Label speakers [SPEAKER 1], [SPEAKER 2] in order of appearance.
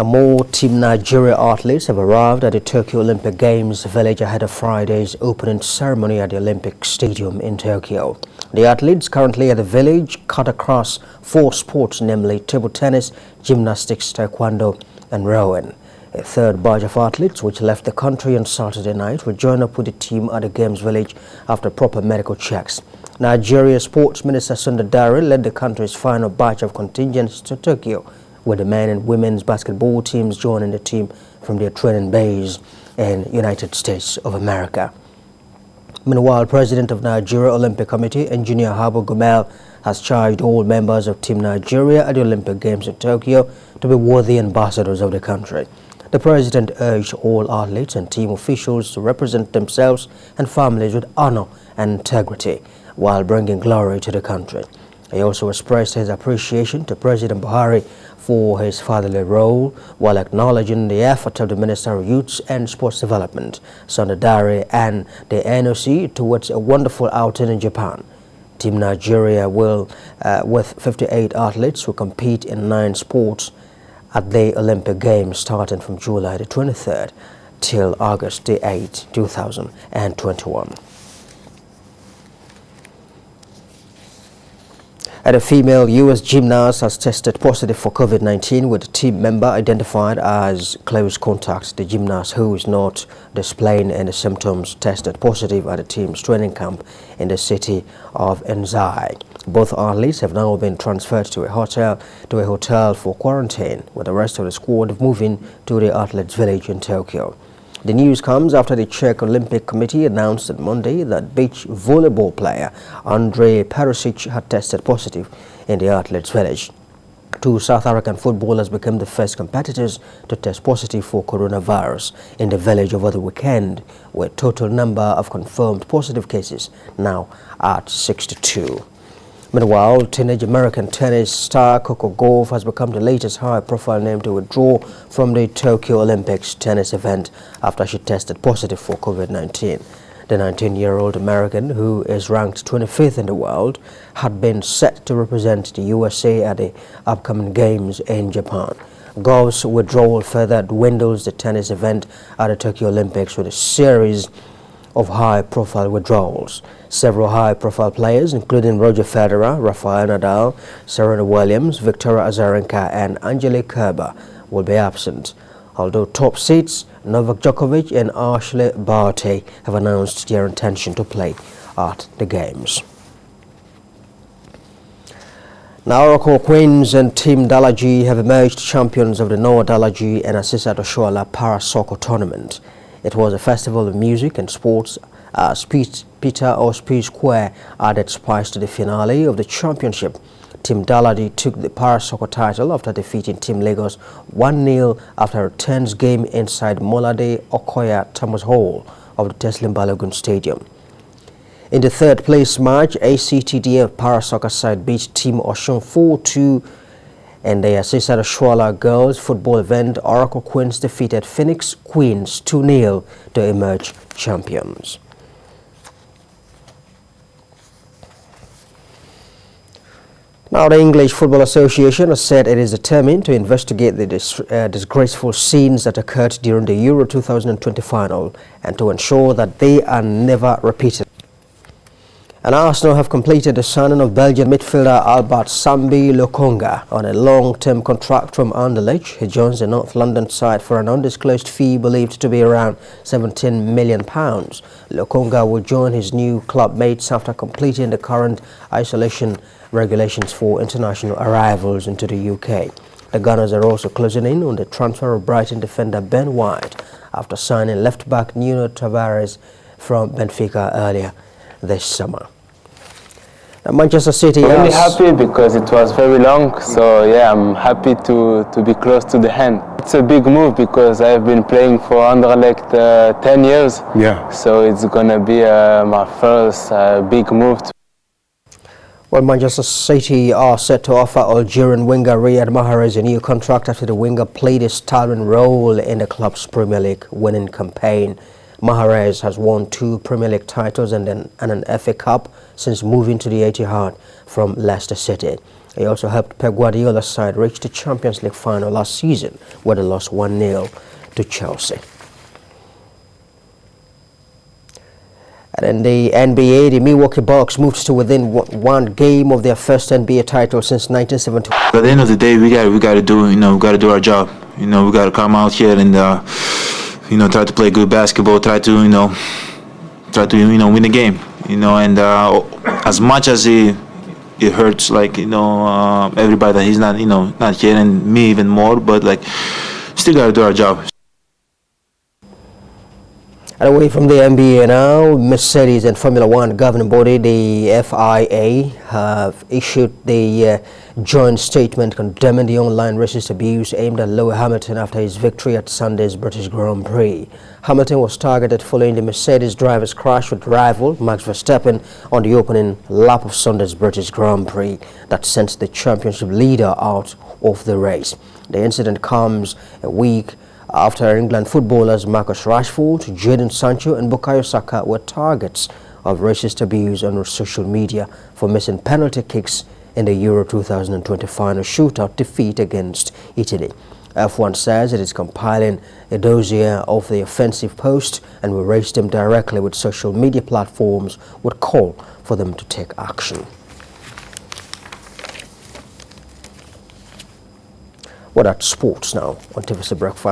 [SPEAKER 1] More Team Nigeria athletes have arrived at the Tokyo Olympic Games village ahead of Friday's opening ceremony at the Olympic Stadium in Tokyo. The athletes currently at the village cut across 4 sports, namely table tennis, gymnastics, taekwondo and rowing. A third batch of athletes, which left the country on Saturday night, will join up with the team at the Games village after proper medical checks. Nigeria Sports Minister Sundar Dare led the country's final batch of contingents to Tokyo, with the men and women's basketball teams joining the team from their training base in United States of America. Meanwhile, President of Nigeria Olympic Committee, Engineer Habu Gumel, has charged all members of Team Nigeria at the Olympic Games in Tokyo to be worthy ambassadors of the country. The president urged all athletes and team officials to represent themselves and families with honor and integrity while bringing glory to the country. He also expressed his appreciation to President Buhari for his fatherly role, while acknowledging the effort of the Minister of Youth and Sports Development, Sundar Dare, and the NOC towards a wonderful outing in Japan. Team Nigeria will, with 58 athletes, will compete in 9 sports at the Olympic Games starting from July the 23rd till August the 8th, 2021. And a female U.S. gymnast has tested positive for COVID-19, with a team member identified as close contact. The gymnast, who is not displaying any symptoms, tested positive at the team's training camp in the city of Enzai. Both athletes have now been transferred to a hotel for quarantine, with the rest of the squad moving to the athletes' village in Tokyo. The news comes after the Czech Olympic Committee announced on Monday that beach volleyball player Andrej Perisic had tested positive in the athletes' village. 2 South African footballers became the first competitors to test positive for coronavirus in the village over the weekend, with total number of confirmed positive cases now at 62. Meanwhile, teenage American tennis star Coco Gauff has become the latest high-profile name to withdraw from the Tokyo Olympics tennis event after she tested positive for COVID-19. The 19-year-old American, who is ranked 25th in the world, had been set to represent the USA at the upcoming Games in Japan. Gauff's withdrawal further dwindles the tennis event at the Tokyo Olympics with a series of high-profile withdrawals. Several high-profile players, including Roger Federer, Rafael Nadal, Serena Williams, Victoria Azarenka and Angelique Kerber, will be absent. Although top seeds Novak Djokovic and Ashley Barty have announced their intention to play at the Games. Now, Oracle Queens and Team Dalaji have emerged champions of the Noah Dalaji and Asisat Oshoala Para Soccer Tournament. It was a festival of music and sports as Peter Osprey Square added spice to the finale of the championship. Team Dalaji took the Para Soccer title after defeating Team Lagos 1-0 after a tense game inside Molade Okoya Thomas Hall of the Teslim Balogun Stadium. In the third place match, ACTDF Para Soccer side beat Team Oshun 4-2. In the Asisat Oshoala girls football event, Oracle Queens defeated Phoenix Queens 2-0 to emerge champions. Now, the English Football Association has said it is determined to investigate the disgraceful scenes that occurred during the Euro 2020 final and to ensure that they are never repeated. And Arsenal have completed the signing of Belgian midfielder Albert Sambi Lokonga on a long-term contract from Anderlecht. He joins the North London side for an undisclosed fee believed to be around £17 million. Lokonga will join his new club mates after completing the current isolation regulations for international arrivals into the UK. The Gunners are also closing in on the transfer of Brighton defender Ben White after signing left-back Nuno Tavares from Benfica earlier this summer. Now, Manchester City
[SPEAKER 2] I'm really happy because it was very long, so yeah, I'm happy to be close to the end. It's a big move because I've been playing for Anderlecht 10 years, so it's gonna be my first big move.
[SPEAKER 1] Well, Manchester City are set to offer Algerian winger Riyad Mahrez a new contract after the winger played a starring role in the club's Premier League winning campaign. Mahrez has won 2 Premier League titles and an FA Cup since moving to the Etihad from Leicester City. He also helped Pep Guardiola's side reach the Champions League final last season, where they lost 1-0 to Chelsea. And in the NBA, the Milwaukee Bucks moved to within one game of their first NBA title since 1972.
[SPEAKER 3] At the end of the day, we got to do, we got to do our job. We got to come out here and, try to play good basketball, try to win the game. And as much as it hurts, like, everybody that he's not here, and me even more, but like, still got to do our job.
[SPEAKER 1] And away from the NBA now, Mercedes and Formula One governing body, the FIA, have issued the joint statement condemning the online racist abuse aimed at Lewis Hamilton after his victory at Sunday's British Grand Prix. Hamilton was targeted following the Mercedes driver's crash with rival Max Verstappen on the opening lap of Sunday's British Grand Prix that sent the championship leader out of the race. The incident comes a week after England footballers Marcus Rashford, Jadon Sancho and Bukayo Saka were targets of racist abuse on social media for missing penalty kicks in the Euro 2020 final shootout defeat against Italy. F1 says it is compiling a dossier of the offensive post and will raise them directly with social media platforms with call for them to take action. What at sports now on TVC Breakfast.